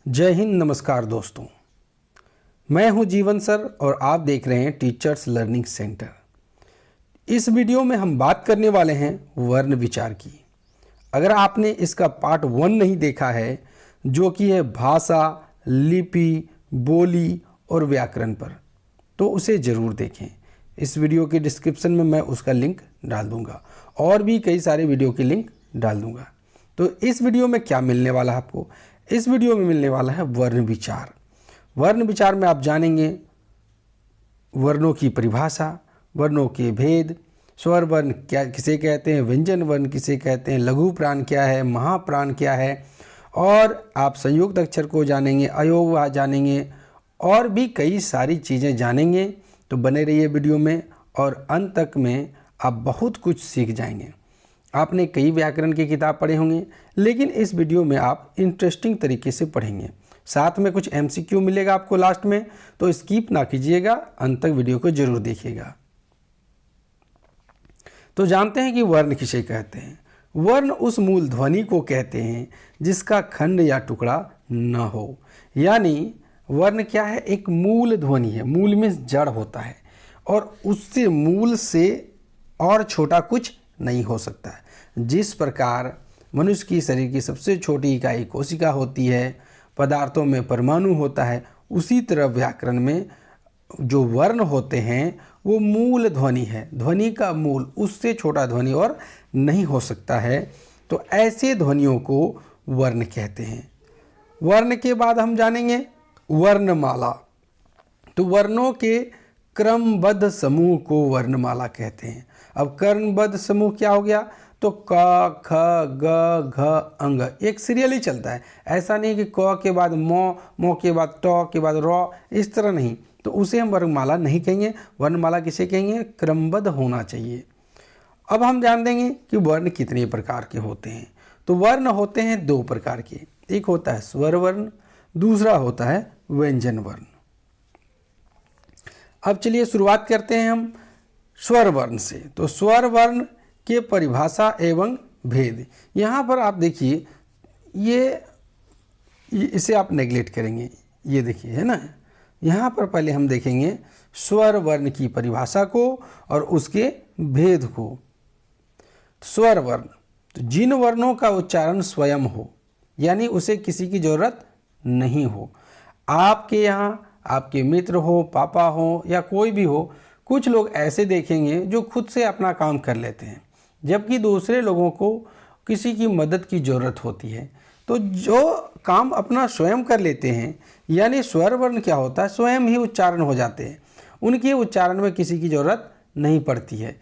जय हिंद, नमस्कार दोस्तों। मैं हूं जीवन सर और आप देख रहे हैं टीचर्स लर्निंग सेंटर। इस वीडियो में हम बात करने वाले हैं वर्ण विचार की। अगर आपने इसका पार्ट 1 नहीं देखा है, जो कि है भाषा, लिपि, बोली और व्याकरण पर, तो उसे ज़रूर देखें। इस वीडियो के डिस्क्रिप्शन में मैं उसका लिंक डाल दूंगा और भी कई सारे वीडियो के लिंक डाल दूंगा। तो इस वीडियो में क्या मिलने वाला है आपको? इस वीडियो में मिलने वाला है वर्ण विचार। वर्ण विचार में आप जानेंगे वर्णों की परिभाषा, वर्णों के भेद, स्वर वर्ण क्या किसे कहते हैं, व्यंजन वर्ण किसे कहते हैं, लघु प्राण क्या है, महाप्राण क्या है, और आप संयुक्त अक्षर को जानेंगे, अयोग जानेंगे और भी कई सारी चीज़ें जानेंगे। तो बने रहिए वीडियो में और अंत तक में आप बहुत कुछ सीख जाएंगे। आपने कई व्याकरण की किताब पढ़े होंगे, लेकिन इस वीडियो में आप इंटरेस्टिंग तरीके से पढ़ेंगे। साथ में कुछ MCQ मिलेगा आपको लास्ट में, तो स्किप ना कीजिएगा, अंत तक वीडियो को जरूर देखिएगा। तो जानते हैं कि वर्ण किसे कहते हैं। वर्ण उस मूल ध्वनि को कहते हैं जिसका खंड या टुकड़ा न हो। यानी वर्ण क्या है? एक मूल ध्वनि है। मूल में जड़ होता है और उससे मूल से और छोटा कुछ नहीं हो सकता है। जिस प्रकार मनुष्य की शरीर की सबसे छोटी इकाई कोशिका होती है, पदार्थों में परमाणु होता है, उसी तरह व्याकरण में जो वर्ण होते हैं वो मूल ध्वनि है। ध्वनि का मूल, उससे छोटा ध्वनि और नहीं हो सकता है। तो ऐसे ध्वनियों को वर्ण कहते हैं। वर्ण के बाद हम जानेंगे वर्णमाला। तो वर्णों के क्रमबद्ध समूह को वर्णमाला कहते हैं। अब क्रमबद्ध समूह क्या हो गया? तो क, ख, ग, घ, अंग एक सीरियल ही चलता है। ऐसा नहीं कि क के बाद मो के बाद ट के बाद र, इस तरह नहीं। तो उसे हम वर्णमाला नहीं कहेंगे। वर्णमाला किसे कहेंगे? क्रमबद्ध होना चाहिए। अब हम जान देंगे कि वर्ण कितने प्रकार के होते हैं। तो वर्ण होते हैं 2 प्रकार के। एक होता है स्वर वर्ण, दूसरा होता है व्यंजन वर्ण। अब चलिए शुरुआत करते हैं हम स्वर वर्ण से। तो स्वर वर्ण के परिभाषा एवं भेद। यहाँ पर आप देखिए, ये इसे आप नेगलेक्ट करेंगे। ये देखिए, है ना। यहाँ पर पहले हम देखेंगे स्वर वर्ण की परिभाषा को और उसके भेद को। स्वर वर्ण, तो जिन वर्णों का उच्चारण स्वयं हो, यानी उसे किसी की जरूरत नहीं हो। आपके यहाँ आपके मित्र हो, पापा हो या कोई भी हो, कुछ लोग ऐसे देखेंगे जो खुद से अपना काम कर लेते हैं, जबकि दूसरे लोगों को किसी की मदद की ज़रूरत होती है। तो जो काम अपना स्वयं कर लेते हैं, यानी स्वर वर्ण क्या होता है? स्वयं ही उच्चारण हो जाते हैं, उनके उच्चारण में किसी की ज़रूरत नहीं पड़ती है।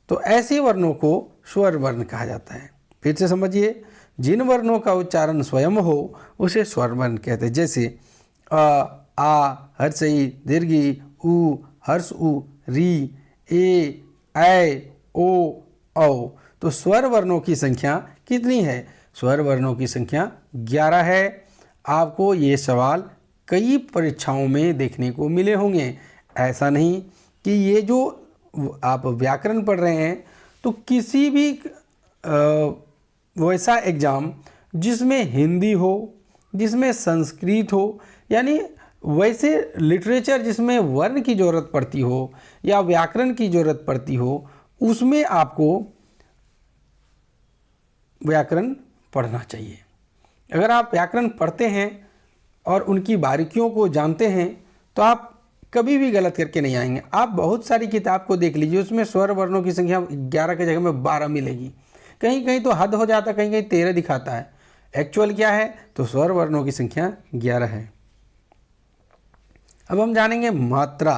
तो ऐसे वर्णों को स्वर वर्ण कहा जाता है। फिर से समझिए, जिन वर्णों का उच्चारण स्वयं हो उसे स्वर वर्ण कहते हैं। जैसे अ, आ, हर्षई, दीर्घी, उ, हर्ष उ, री, ए, ऐ, ओ, औ। तो स्वर वर्णों की संख्या कितनी है? स्वर वर्णों की संख्या 11 है। आपको ये सवाल कई परीक्षाओं में देखने को मिले होंगे। ऐसा नहीं कि ये जो आप व्याकरण पढ़ रहे हैं, तो किसी भी वैसा एग्ज़ाम जिसमें हिंदी हो, जिसमें संस्कृत हो, यानी वैसे लिटरेचर जिसमें वर्ण की ज़रूरत पड़ती हो या व्याकरण की ज़रूरत पड़ती हो, उसमें आपको व्याकरण पढ़ना चाहिए। अगर आप व्याकरण पढ़ते हैं और उनकी बारीकियों को जानते हैं, तो आप कभी भी गलत करके नहीं आएंगे। आप बहुत सारी किताब को देख लीजिए, उसमें स्वर वर्णों की संख्या 11 की जगह में 12 मिलेगी। कहीं कहीं तो हद हो जाता है, कहीं कहीं 13 दिखाता है। एक्चुअल क्या है? तो स्वर वर्णों की संख्या 11 है। अब हम जानेंगे मात्रा।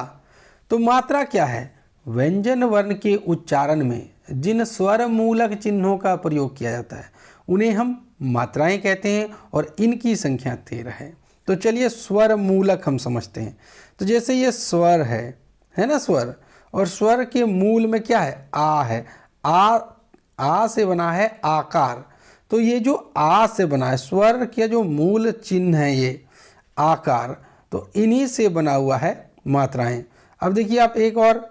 तो मात्रा क्या है? व्यंजन वर्ण के उच्चारण में जिन स्वर मूलक चिन्हों का प्रयोग किया जाता है उन्हें हम मात्राएं कहते हैं और इनकी संख्या 13 है। तो चलिए स्वर मूलक हम समझते हैं। तो जैसे ये स्वर है ना, स्वर, और स्वर के मूल में क्या है? आ है। आ से बना है आकार। तो ये जो आ से बना है, स्वर के जो मूल चिन्ह है ये आकार, तो इन्हीं से बना हुआ है मात्राएं। अब देखिए आप एक और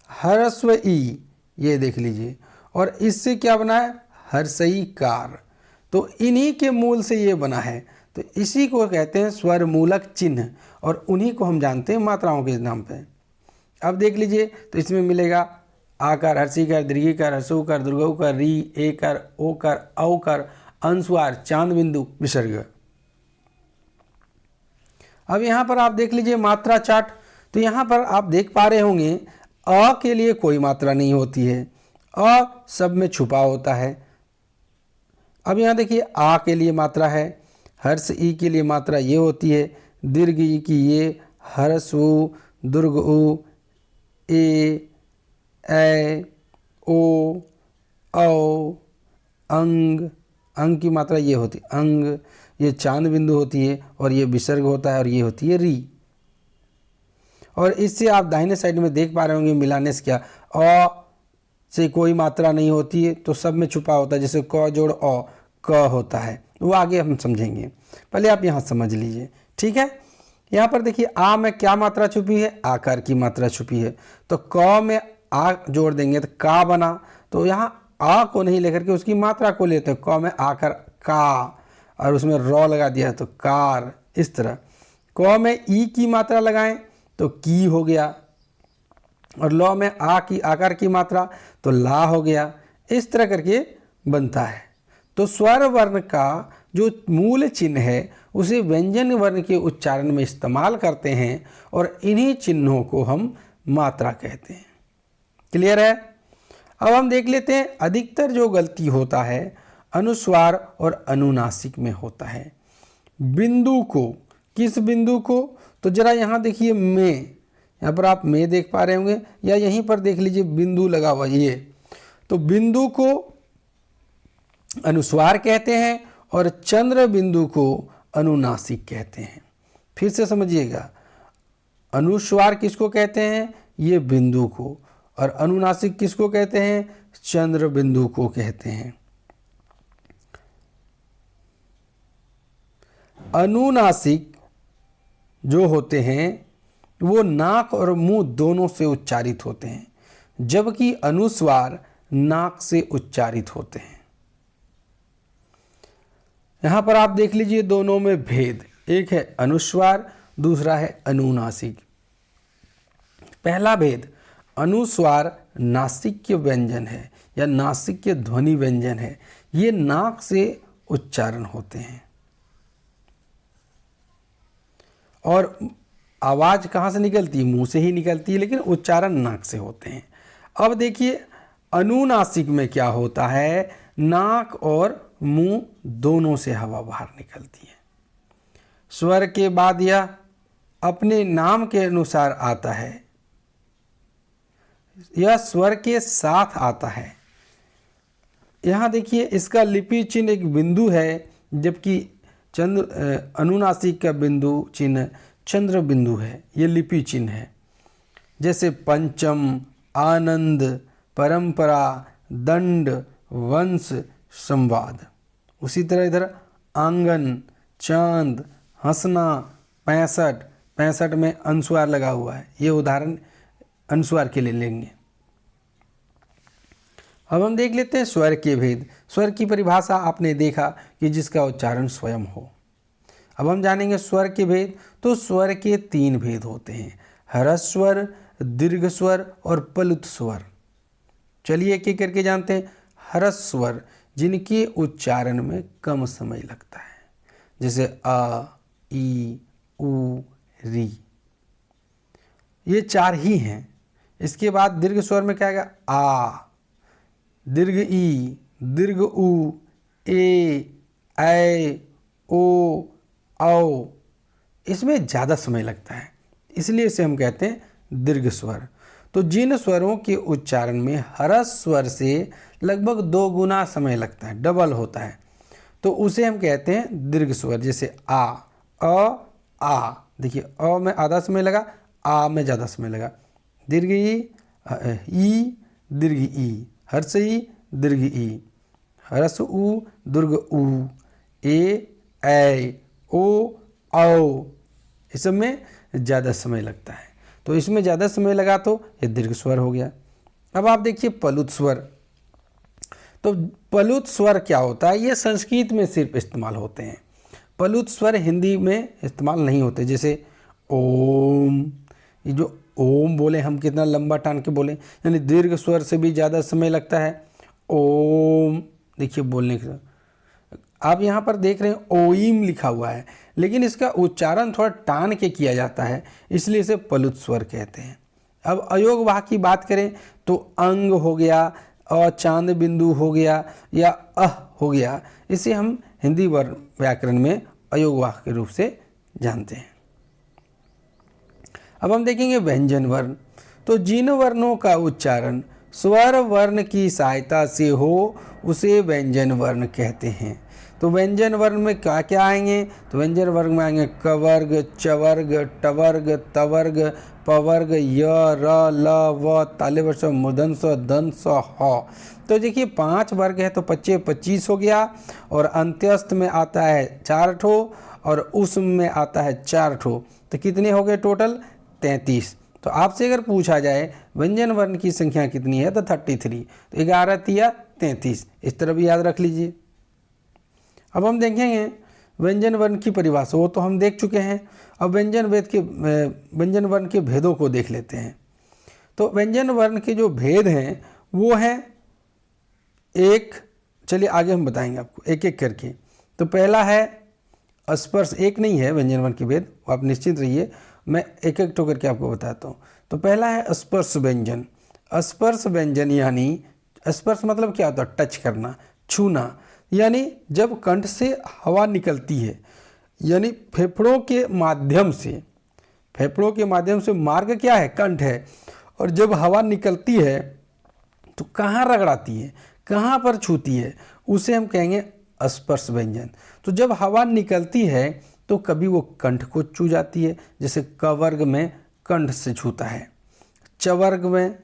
हरस्व ई, ये देख लीजिए, और इससे क्या बना है? हर्षई कार। तो इन्हीं के मूल से ये बना है। तो इसी को कहते हैं स्वर मूलक चिन्ह, और उन्हीं को हम जानते हैं मात्राओं के नाम पे। अब देख लीजिए, तो इसमें मिलेगा आकार, हर्षीकार, दीर्घीकार, ह्रस्वकार, दीर्घऊकार, री, एकार, ओकार, औकार, अनुस्वार, चांद बिंदु, विसर्ग। अब यहाँ पर आप देख लीजिए मात्रा चार्ट। तो यहाँ पर आप देख पा रहे होंगे अ के लिए कोई मात्रा नहीं होती है, अ सब में छुपा होता है। अब यहाँ देखिए आ के लिए मात्रा है, हर्ष ई के लिए मात्रा ये होती है, दीर्घ ई की ये, हर्ष उ, दुर्ग उ, ए, ओ, औ, अंग, अंग की मात्रा ये होती है अंग, ये चांद बिंदु होती है, और ये विसर्ग होता है, और ये होती है री। और इससे आप दाहिने साइड में देख पा रहे होंगे मिलाने से क्या, अ से कोई मात्रा नहीं होती है, तो सब में छुपा होता है, जैसे क जोड़ अ, क होता है, वो आगे हम समझेंगे, पहले आप यहाँ समझ लीजिए, ठीक है। यहाँ पर देखिए आ में क्या मात्रा छुपी है, आकार की मात्रा छुपी है, तो क में आ जोड़ देंगे तो का बना, तो यहाँ आ को नहीं लेकर के उसकी मात्रा को लेते हैं, क में आकर का, और उसमें रॉ लगा दिया तो कार, इस तरह। क में ई की मात्रा लगाएं तो की हो गया, और लौ में आ की आकार की मात्रा तो ला हो गया, इस तरह करके बनता है। तो स्वर वर्ण का जो मूल चिन्ह है उसे व्यंजन वर्ण के उच्चारण में इस्तेमाल करते हैं, और इन्हीं चिन्हों को हम मात्रा कहते हैं। क्लियर है। अब हम देख लेते हैं अधिकतर जो गलती होता है अनुस्वार और अनुनासिक में होता है। बिंदु को, किस बिंदु को, तो जरा यहाँ देखिए में, यहाँ पर आप में देख पा रहे होंगे, या यहीं पर देख लीजिए बिंदु लगा हुआ ये, तो बिंदु को अनुस्वार कहते हैं और चंद्र बिंदु को अनुनासिक कहते हैं। फिर से समझिएगा, अनुस्वार किसको कहते हैं, ये बिंदु को, और अनुनासिक किसको कहते हैं, चंद्र बिंदु को कहते हैं। अनुनासिक जो होते हैं वो नाक और मुंह दोनों से उच्चारित होते हैं, जबकि अनुस्वार नाक से उच्चारित होते हैं। यहां पर आप देख लीजिए दोनों में भेद, एक है अनुस्वार, दूसरा है अनुनासिक। पहला भेद, अनुस्वार नासिक्य व्यंजन है या नासिक्य ध्वनि व्यंजन है, ये नाक से उच्चारण होते हैं, और आवाज कहाँ से निकलती है, मुंह से ही निकलती है, लेकिन उच्चारण नाक से होते हैं। अब देखिए अनुनासिक में क्या होता है, नाक और मुंह दोनों से हवा बाहर निकलती है। स्वर के बाद यह अपने नाम के अनुसार आता है, यह स्वर के साथ आता है। यहाँ देखिए इसका लिपि चिन्ह एक बिंदु है, जबकि अनुनासिक का बिंदु चिन्ह चंद्र बिंदु है, ये लिपि चिन्ह है। जैसे पंचम, आनंद, परंपरा, दंड, वंश, संवाद। उसी तरह इधर आंगन, चांद, हंसना, 65, 65 में अनुस्वार लगा हुआ है, ये उदाहरण अनुस्वार के लिए लेंगे। अब हम देख लेते हैं स्वर के भेद। स्वर की परिभाषा आपने देखा कि जिसका उच्चारण स्वयं हो। अब हम जानेंगे स्वर के भेद। तो स्वर के 3 भेद होते हैं, ह्रस्व स्वर, दीर्घ स्वर और प्लुत स्वर। चलिए एक एक करके जानते हैं। ह्रस्व स्वर जिनके उच्चारण में कम समय लगता है, जैसे अ, ई, उ, री, ये 4 ही हैं। इसके बाद दीर्घ स्वर में क्या आएगा, आ, दीर्घ ई, दीर्घ उ, ए, ऐ, ओ, औ। इसमें ज़्यादा समय लगता है, इसलिए इसे हम कहते हैं दीर्घ स्वर। तो जिन स्वरों के उच्चारण में ह्रस्व स्वर से लगभग 2 गुना समय लगता है, डबल होता है, तो उसे हम कहते हैं दीर्घ स्वर। जैसे आ, आ, देखिए अ में आधा समय लगा, आ में ज़्यादा समय लगा। दीर्घ ई, दीर्घ ई, हर्ष ई, दीर्घ ई, ह्रस्व उ, दीर्घ उ, ए, ऐ, ओ, औ, इस सब में ज़्यादा समय लगता है, तो इसमें ज़्यादा समय लगा तो ये दीर्घ स्वर हो गया। अब आप देखिए प्लुत स्वर। तो प्लुत स्वर क्या होता है, ये संस्कृत में सिर्फ इस्तेमाल होते हैं। प्लुत स्वर हिंदी में इस्तेमाल नहीं होते, जैसे ओम। ये जो ओम बोले हम कितना लंबा टान के बोले, यानी दीर्घ स्वर से भी ज़्यादा समय लगता है ओम। देखिए बोलने के आप यहाँ पर देख रहे हैं ओइम लिखा हुआ है, लेकिन इसका उच्चारण थोड़ा टान के किया जाता है, इसलिए इसे प्लुत स्वर कहते हैं। अब अयोग वाह की बात करें तो अंग हो गया, चांद बिंदु हो गया या हो गया, इसे हम हिंदी व्याकरण में अयोग वाह के रूप से जानते हैं। अब हम देखेंगे व्यंजन वर्ण। तो जिन वर्णों का उच्चारण स्वर वर्ण की सहायता से हो उसे व्यंजन वर्ण कहते हैं। तो व्यंजन वर्ण में क्या क्या आएंगे? तो व्यंजन वर्ण में आएंगे कवर्ग, चवर्ग, टवर्ग, तवर्ग, पवर्ग, य, र, ल, व, तालव्य स्वर, मूर्धन्य स्वर, दंत स्वर, ह। तो देखिए 5 वर्ग है तो 25 हो गया, और अंत्यस्थ में आता है 4 ठो और उस में आता है 4 ठो, तो कितने हो गए टोटल? 33। तो आपसे अगर पूछा जाए व्यंजन वर्ण की संख्या कितनी है तो 33, तो 11 तिया 33, इस तरह भी याद रख लीजिए। अब हम देखेंगे व्यंजन वर्ण की परिभाषा, वो तो हम देख चुके हैं। अब व्यंजन वर्ण के भेदों को देख लेते हैं। तो व्यंजन वर्ण के जो भेद हैं वो हैं एक, चलिए आगे हम बताएंगे आपको एक एक करके। तो पहला है स्पर्श, एक नहीं है व्यंजन वर्ण के भेद, आप निश्चिंत रहिए, मैं एक एक तो करके आपको बताता हूँ। तो पहला है स्पर्श व्यंजन। स्पर्श व्यंजन यानी स्पर्श मतलब क्या होता है? टच करना, छूना, यानी जब कंठ से हवा निकलती है, यानी फेफड़ों के माध्यम से मार्ग क्या है? कंठ है, और जब हवा निकलती है तो कहाँ रगड़ाती है, कहाँ पर छूती है, उसे हम कहेंगे स्पर्श व्यंजन। तो जब हवा निकलती है तो कभी वो कंठ को छू जाती है, जैसे कवर्ग में कंठ से छूता है, चवर्ग में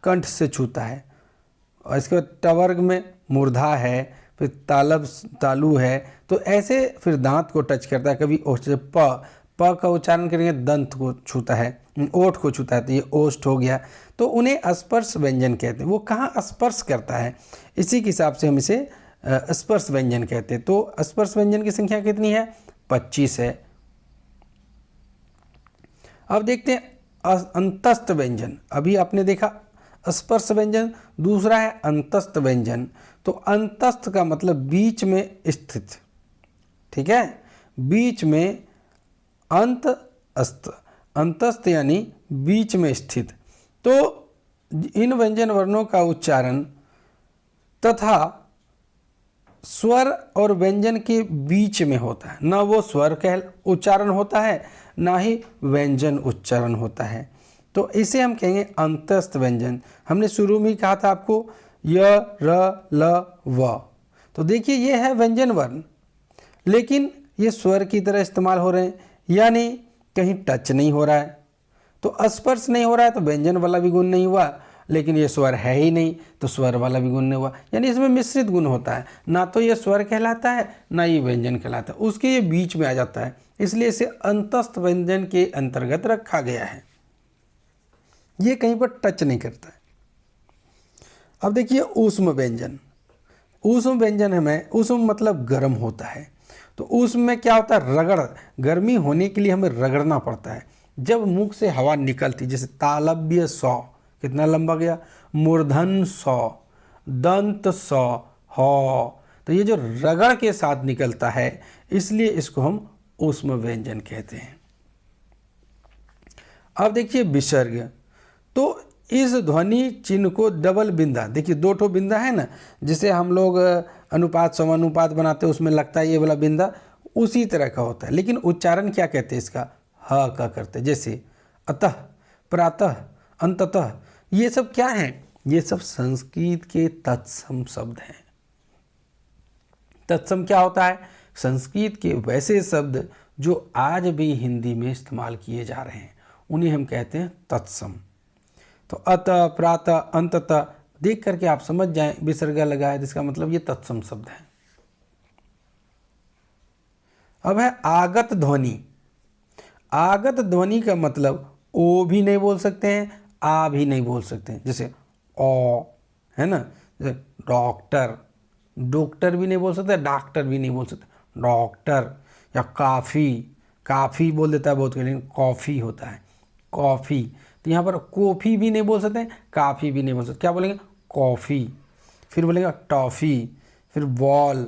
कंठ से छूता है, और इसके बाद टवर्ग में मूर्धा है, फिर तालु है, तो ऐसे फिर दांत को टच करता है, कभी ओष्ठ से प का उच्चारण करेंगे दंत को छूता है, ओठ को छूता है, तो ये ओष्ठ हो गया, तो उन्हें स्पर्श व्यंजन कहते हैं। वो कहाँ स्पर्श करता है, इसी के हिसाब से हम इसे स्पर्श व्यंजन कहते हैं। तो स्पर्श व्यंजन की संख्या कितनी है? 25 है। अब देखते हैं अंतस्थ व्यंजन। अभी आपने देखा स्पर्श व्यंजन, दूसरा है अंतस्थ व्यंजन। तो अंतस्थ का मतलब बीच में स्थित, ठीक है, बीच में अंतस्थ यानी बीच में स्थित। तो इन व्यंजन वर्णों का उच्चारण तथा स्वर और व्यंजन के बीच में होता है, ना वो स्वर उच्चारण होता है ना ही व्यंजन उच्चारण होता है, तो इसे हम कहेंगे अंतस्थ व्यंजन। हमने शुरू में ही कहा था आपको य, र, ल, व। तो देखिए ये है व्यंजन वर्ण, लेकिन ये स्वर की तरह इस्तेमाल हो रहे हैं, यानी कहीं टच नहीं हो रहा है, तो स्पर्श नहीं हो रहा है, तो व्यंजन वाला भी गुण नहीं हुआ, लेकिन ये स्वर है ही नहीं तो स्वर वाला भी गुण नहीं हुआ, यानी इसमें मिश्रित गुण होता है, ना तो ये स्वर कहलाता है ना ये व्यंजन कहलाता है, उसके ये बीच में आ जाता है, इसलिए इसे अंतस्थ व्यंजन के अंतर्गत रखा गया है, ये कहीं पर टच नहीं करता है। अब देखिए ऊष्म व्यंजन। ऊष्म व्यंजन हमें, ऊष्म मतलब गर्म होता है, तो ऊष्म में क्या होता है? रगड़, गर्मी होने के लिए हमें रगड़ना पड़ता है। जब मुख से हवा निकलती, जैसे तालव्य सौ कितना लंबा गया, मूर्धन सौ, दंत सौ, ह, तो ये जो रगड़ के साथ निकलता है इसलिए इसको हम ऊष्म व्यंजन कहते हैं। अब देखिए विसर्ग। तो इस ध्वनि चिन्ह को डबल बिंदा, देखिए 2 ठो बिंदा है ना, जिसे हम लोग अनुपात समानुपात बनाते हैं, उसमें लगता है ये वाला बिंदा, उसी तरह का होता है, लेकिन उच्चारण क्या कहते हैं इसका? ह का करते हैं। जैसे अतः, प्रातः, अंततः, ये सब क्या हैं? ये सब संस्कृत के तत्सम शब्द हैं। तत्सम क्या होता है? संस्कृत के वैसे शब्द जो आज भी हिंदी में इस्तेमाल किए जा रहे हैं, उन्हें हम कहते हैं तत्सम। तो अतः, प्रातः, अंततः देख करके आप समझ जाएं विसर्ग लगा है, जिसका मतलब ये तत्सम शब्द है। अब है आगत ध्वनि। आगत ध्वनि का मतलब ओ भी नहीं बोल सकते हैं, आ भी नहीं बोल सकते हैं, जैसे ओ है ना, जैसे डॉक्टर, डॉक्टर भी नहीं बोल सकते, डॉक्टर भी नहीं बोल सकते, डॉक्टर, या काफ़ी, काफ़ी बोल देता है बहुत, लेकिन कॉफ़ी होता है कॉफ़ी। तो यहाँ पर कॉफ़ी भी नहीं बोल सकते हैं, काफ़ी भी नहीं बोल सकते, क्या बोलेंगे कॉफ़ी। फिर बोलेंगे टॉफ़ी, फिर बॉल,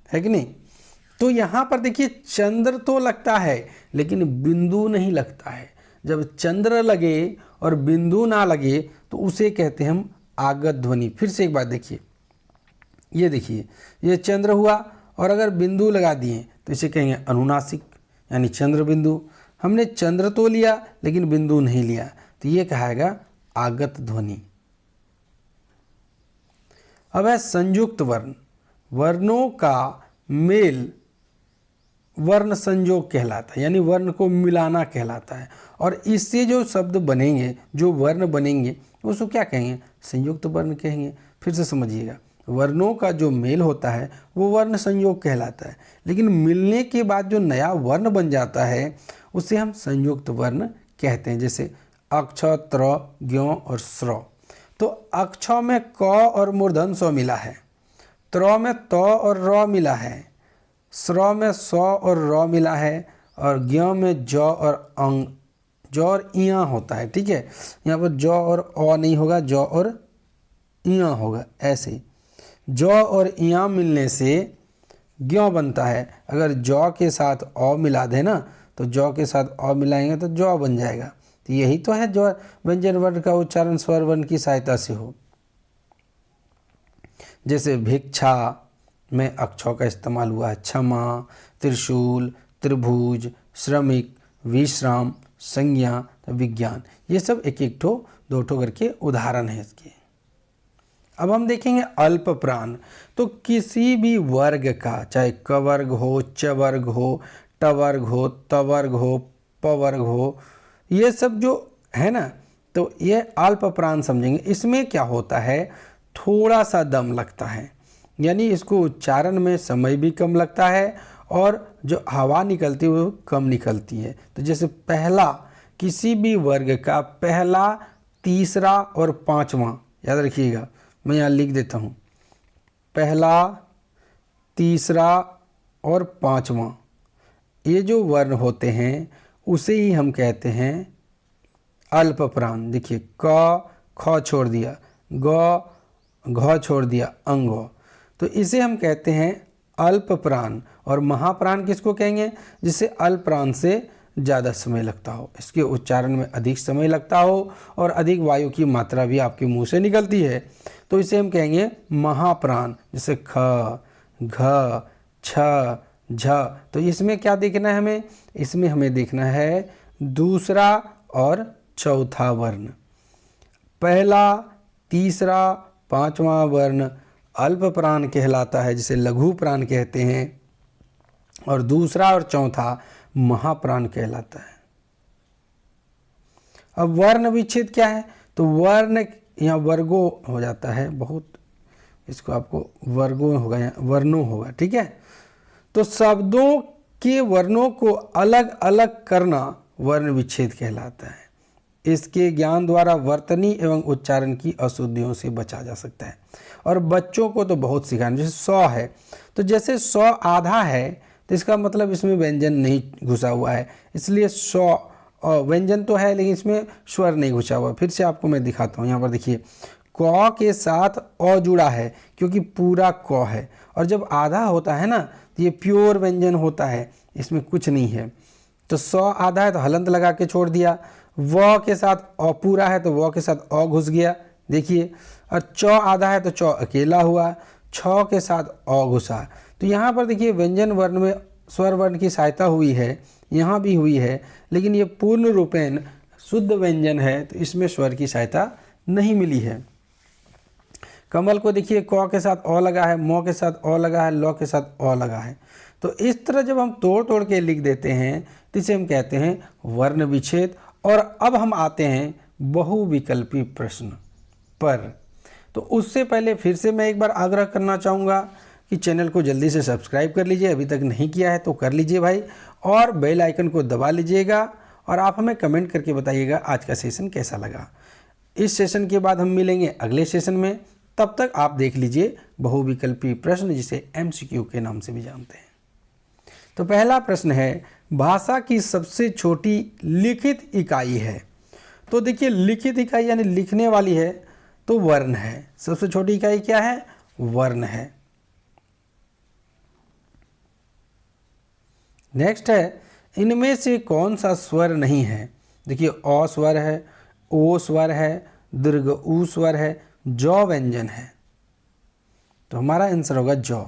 है कि नहीं। तो यहाँ पर देखिए चंद्र तो लगता है लेकिन बिंदु नहीं लगता है। जब चंद्र लगे और बिंदु ना लगे तो उसे कहते हैं हम आगत ध्वनि। फिर से एक बात देखिए, ये देखिए ये चंद्र हुआ और अगर बिंदु लगा दिए तो इसे कहेंगे अनुनासिक, यानी चंद्र बिंदु। हमने चंद्र तो लिया लेकिन बिंदु नहीं लिया, तो ये कहाएगा आगत ध्वनि। अब है संयुक्त वर्ण। वर्णों का मेल वर्ण संयोग कहलाता है, यानी वर्ण को मिलाना कहलाता है। और इससे जो शब्द बनेंगे, जो वर्ण बनेंगे, उसको क्या कहेंगे संयुक्त वर्ण कहेंगे। फिर से समझिएगा, वर्णों का जो मेल होता है वो वर्ण संयोग कहलाता है, लेकिन मिलने के बाद जो नया वर्ण बन जाता है उसे हम संयुक्त वर्ण कहते हैं। जैसे अक्ष, त्र, ज्ञ और स्र। तो अक्ष में क और मूर्धन स मिला है, त्र में त और र मिला है, स्र में स और र मिला है, और ज्ञ में ज और अंग, ज और इया होता है। ठीक है, यहाँ पर ज और अ नहीं होगा, ज और इया होगा। ऐसे ज और इया मिलने से ज्ञ बनता है। अगर ज के साथ अ मिला दें ना, तो ज के साथ अ मिलाएंगे तो ज बन जाएगा। तो यही तो है जो व्यंजन वर्ण का उच्चारण स्वर वर्ण की सहायता से हो। जैसे भिक्षा में अक्षों का इस्तेमाल हुआ है, क्षमा, त्रिशूल, त्रिभुज, श्रमिक, विश्राम, संज्ञा, विज्ञान, ये सब एक एक ठो दो ठो करके उदाहरण है इसके। अब हम देखेंगे अल्प प्राण। तो किसी भी वर्ग का, चाहे क वर्ग हो, च वर्ग हो, ट वर्ग हो, त वर्ग हो, प वर्ग हो, ये सब जो है ना, तो ये अल्प प्राण समझेंगे। इसमें क्या होता है, थोड़ा सा दम लगता है, यानी इसको उच्चारण में समय भी कम लगता है और जो हवा निकलती है वो कम निकलती है। तो जैसे पहला, किसी भी वर्ग का पहला, तीसरा और पांचवा, याद रखिएगा, मैं यहाँ लिख देता हूँ, पहला, तीसरा और पांचवा, ये जो वर्ण होते हैं उसे ही हम कहते हैं अल्प प्राण। देखिए क ख छोड़ दिया, ग घ छोड़ दिया, अंग, तो इसे हम कहते हैं अल्प प्राण। और महाप्राण किसको कहेंगे, जिसे अल्प प्राण से ज़्यादा समय लगता हो, इसके उच्चारण में अधिक समय लगता हो और अधिक वायु की मात्रा भी आपके मुंह से निकलती है, तो इसे हम कहेंगे महाप्राण। जैसे ख, घ, छ, झ। तो इसमें क्या देखना है हमें, इसमें हमें देखना है दूसरा और चौथा वर्ण। पहला, तीसरा, पांचवा वर्ण अल्प प्राण कहलाता है, जिसे लघु प्राण कहते हैं, और दूसरा और चौथा महाप्राण कहलाता है। अब वर्ण विच्छेद क्या है, तो वर्ण यहाँ वर्गो हो जाता है, बहुत इसको आपको वर्गों होगा या वर्णों होगा। ठीक है, तो शब्दों के वर्णों को अलग अलग करना वर्ण विच्छेद कहलाता है। इसके ज्ञान द्वारा वर्तनी एवं उच्चारण की अशुद्धियों से बचा जा सकता है। और बच्चों को तो बहुत सिखाना, जैसे 100 है, तो जैसे 100 आधा है तो इसका मतलब इसमें व्यंजन नहीं घुसा हुआ है, इसलिए 100 व्यंजन तो है लेकिन इसमें स्वर नहीं घुसा हुआ। फिर से आपको मैं दिखाता हूँ, यहाँ पर देखिए क के साथ अ जुड़ा है क्योंकि पूरा क है, और जब आधा होता है ना तो ये प्योर व्यंजन होता है, इसमें कुछ नहीं है। तो 100 आधा है तो हलंत लगा के छोड़ दिया, व के साथ अ पूरा है तो व के साथ अ घुस गया, देखिए। और च आधा है तो च अकेला हुआ, छ के साथ अ घुसा। तो यहाँ पर देखिए व्यंजन वर्ण में स्वर वर्ण की सहायता हुई है, यहाँ भी हुई है, लेकिन ये पूर्ण रूपेण शुद्ध व्यंजन है तो इसमें स्वर की सहायता नहीं मिली है। कमल को देखिए क के साथ अ लगा है, म के साथ अ लगा है, ल के साथ अ लगा है। तो इस तरह जब हम तोड़ तोड़ के लिख देते हैं तो इसे हम कहते हैं वर्ण विच्छेद। और अब हम आते हैं बहुविकल्पी प्रश्न पर। तो उससे पहले फिर से मैं एक बार आग्रह करना चाहूँगा कि चैनल को जल्दी से सब्सक्राइब कर लीजिए, अभी तक नहीं किया है तो कर लीजिए भाई, और बेल आइकन को दबा लीजिएगा। और आप हमें कमेंट करके बताइएगा आज का सेशन कैसा लगा। इस सेशन के बाद हम मिलेंगे अगले सेशन में, तब तक आप देख लीजिए बहुविकल्पी प्रश्न, जिसे MCQ के नाम से भी जानते हैं। तो पहला प्रश्न है, भाषा की सबसे छोटी लिखित इकाई है। तो देखिए लिखित इकाई यानी लिखने वाली है तो वर्ण है। सबसे छोटी इकाई क्या है? वर्ण है। नेक्स्ट है, इनमें से कौन सा स्वर नहीं है? देखिए अ स्वर है, ओ स्वर है, दीर्घ ऊ स्वर है, जौ व्यंजन है। तो हमारा आंसर होगा जौ।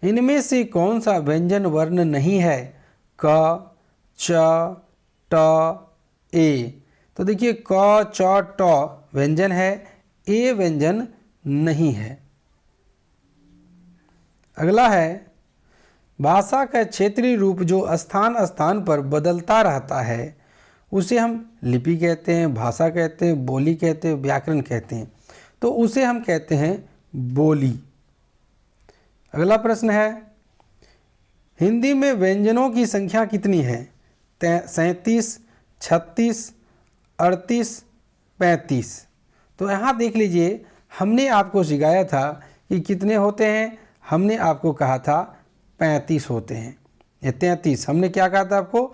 इनमें से कौन सा व्यंजन वर्ण नहीं है? क, च, ट, ए। तो देखिए क, च, ट व्यंजन है, ए व्यंजन नहीं है। अगला है, भाषा का क्षेत्रीय रूप जो स्थान स्थान पर बदलता रहता है उसे हम लिपि कहते हैं, भाषा कहते हैं, बोली कहते हैं, व्याकरण कहते हैं। तो उसे हम कहते हैं बोली। अगला प्रश्न है, हिंदी में व्यंजनों की संख्या कितनी है? 37, 36, 38, 35। तो यहाँ देख लीजिए, हमने आपको सिखाया था कि कितने होते हैं। हमने आपको कहा था 35 होते हैं, या 33। हमने क्या कहा था आपको?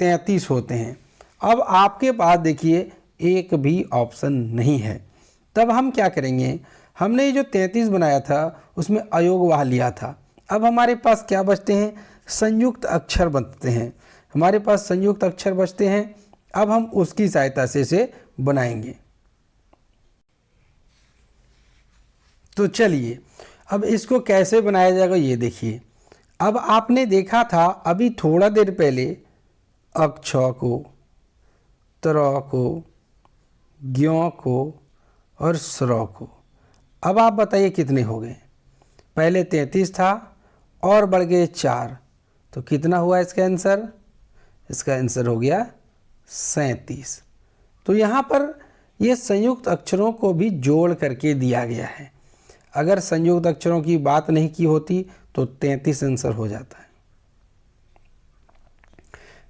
33 होते हैं। अब आपके पास देखिए एक भी ऑप्शन नहीं है। तब हम क्या करेंगे? हमने ये जो 33 बनाया था उसमें अयोगवाह लिया था। अब हमारे पास क्या बचते हैं? संयुक्त अक्षर बचते हैं। हमारे पास संयुक्त अक्षर बचते हैं। अब हम उसकी सहायता से इसे बनाएंगे। तो चलिए अब इसको कैसे बनाया जाएगा ये देखिए। अब आपने देखा था अभी थोड़ा देर पहले अक्ष को, त्र को, ज्ञ को और स्र को। अब आप बताइए कितने हो गए? पहले 33 था और बढ़ गए 4, तो कितना हुआ इसका आंसर? इसका आंसर हो गया 37। तो यहाँ पर ये संयुक्त अक्षरों को भी जोड़ करके दिया गया है। अगर संयुक्त अक्षरों की बात नहीं की होती तो 33 आंसर हो जाता है।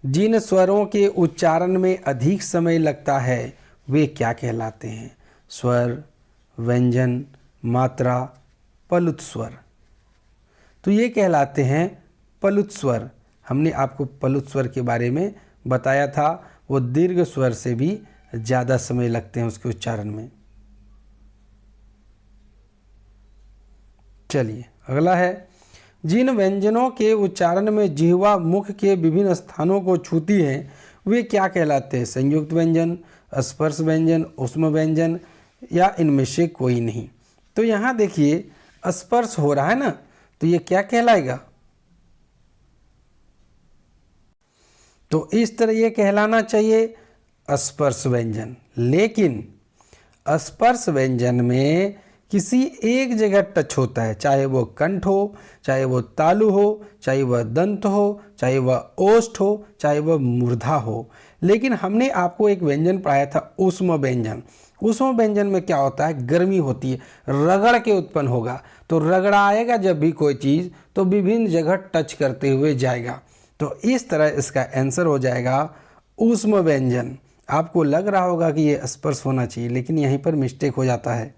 जिन स्वरों के उच्चारण में अधिक समय लगता है वे क्या कहलाते हैं? स्वर, व्यंजन, मात्रा, पलुत स्वर। तो ये कहलाते हैं पलुत स्वर। हमने आपको पलुत स्वर के बारे में बताया था। वो दीर्घ स्वर से भी ज़्यादा समय लगते हैं उसके उच्चारण में। चलिए अगला है, जिन व्यंजनों के उच्चारण में जिह्वा मुख के विभिन्न स्थानों को छूती है वे क्या कहलाते हैं? संयुक्त व्यंजन, स्पर्श व्यंजन, ऊष्म व्यंजन, या इनमें से कोई नहीं। तो यहाँ देखिए स्पर्श हो रहा है ना, तो ये क्या कहलाएगा? तो इस तरह ये कहलाना चाहिए स्पर्श व्यंजन। लेकिन स्पर्श व्यंजन में किसी एक जगह टच होता है, चाहे वो कंठ हो, चाहे वो तालु हो, चाहे वह दंत हो, चाहे वह ओष्ठ हो, चाहे वह मूर्धा हो। लेकिन हमने आपको एक व्यंजन पढ़ाया था ऊष्म व्यंजन। ऊष्म व्यंजन में क्या होता है? गर्मी होती है, रगड़ के उत्पन्न होगा। तो रगड़ाएगा जब भी कोई चीज़ तो विभिन्न जगह टच करते हुए जाएगा। तो इस तरह इसका आंसर हो जाएगा ऊष्म व्यंजन। आपको लग रहा होगा कि ये स्पर्श होना चाहिए, लेकिन यहीं पर मिस्टेक हो जाता है।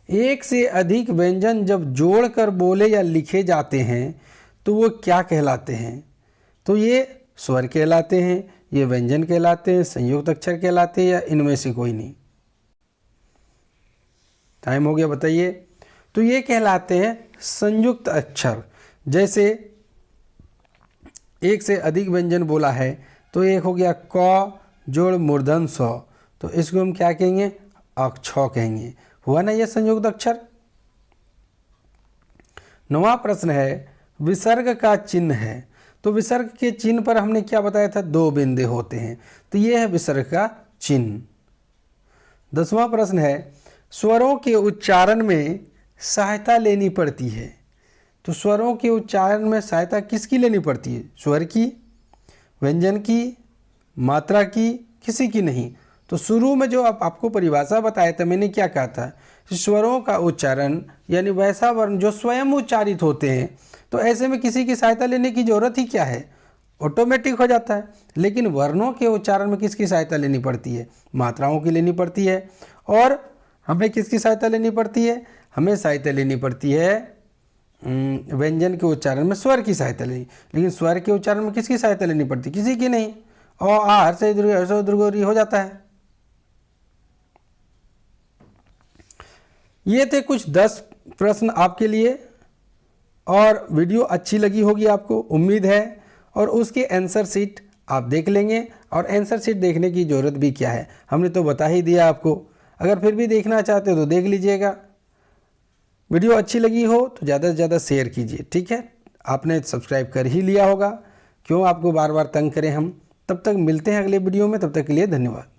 एक से अधिक व्यंजन जब जोड़कर बोले या लिखे जाते हैं तो वो क्या कहलाते हैं? तो ये स्वर कहलाते हैं, ये व्यंजन कहलाते हैं, संयुक्त अक्षर कहलाते हैं, या इनमें से कोई नहीं? टाइम हो गया, बताइए। तो ये कहलाते हैं संयुक्त अक्षर। जैसे एक से अधिक व्यंजन बोला है तो एक हो गया क जोड़ मूर्धन स, तो इसको हम क्या कहेंगे? अक्ष कहेंगे। हुआ ना ये संयुक्त अक्षर। 9वां प्रश्न है, विसर्ग का चिन्ह है। तो विसर्ग के चिन्ह पर हमने क्या बताया था? 2 बिंदु होते हैं, तो ये है विसर्ग का चिन्ह। 10वां प्रश्न है, स्वरों के उच्चारण में सहायता लेनी पड़ती है। तो स्वरों के उच्चारण में सहायता किसकी लेनी पड़ती है? स्वर की, व्यंजन की, मात्रा की, किसी की नहीं। तो शुरू में जो आपको परिभाषा बताया था, मैंने क्या कहा था? स्वरों का उच्चारण यानी वैसा वर्ण जो स्वयं उच्चारित होते हैं, तो ऐसे में किसी की सहायता लेने की जरूरत ही क्या है? ऑटोमेटिक हो जाता है। लेकिन वर्णों के उच्चारण में किसकी सहायता लेनी पड़ती है? मात्राओं की लेनी पड़ती है। और हमें किसकी सहायता लेनी पड़ती है? हमें सहायता लेनी पड़ती है व्यंजन के उच्चारण में स्वर की सहायता लेनी, लेकिन स्वर के उच्चारण में किसकी सहायता लेनी पड़ती? किसी की नहीं। अ आ हर्ष दीर्घ हो जाता है। ये थे कुछ 10 प्रश्न आपके लिए, और वीडियो अच्छी लगी होगी आपको, उम्मीद है। और उसके आंसर शीट आप देख लेंगे, और आंसर शीट देखने की ज़रूरत भी क्या है, हमने तो बता ही दिया आपको। अगर फिर भी देखना चाहते हो तो देख लीजिएगा। वीडियो अच्छी लगी हो तो ज़्यादा से ज़्यादा शेयर कीजिए, ठीक है। आपने सब्सक्राइब कर ही लिया होगा, क्यों आपको बार बार तंग करें हम। तब तक मिलते हैं अगले वीडियो में, तब तक के लिए धन्यवाद।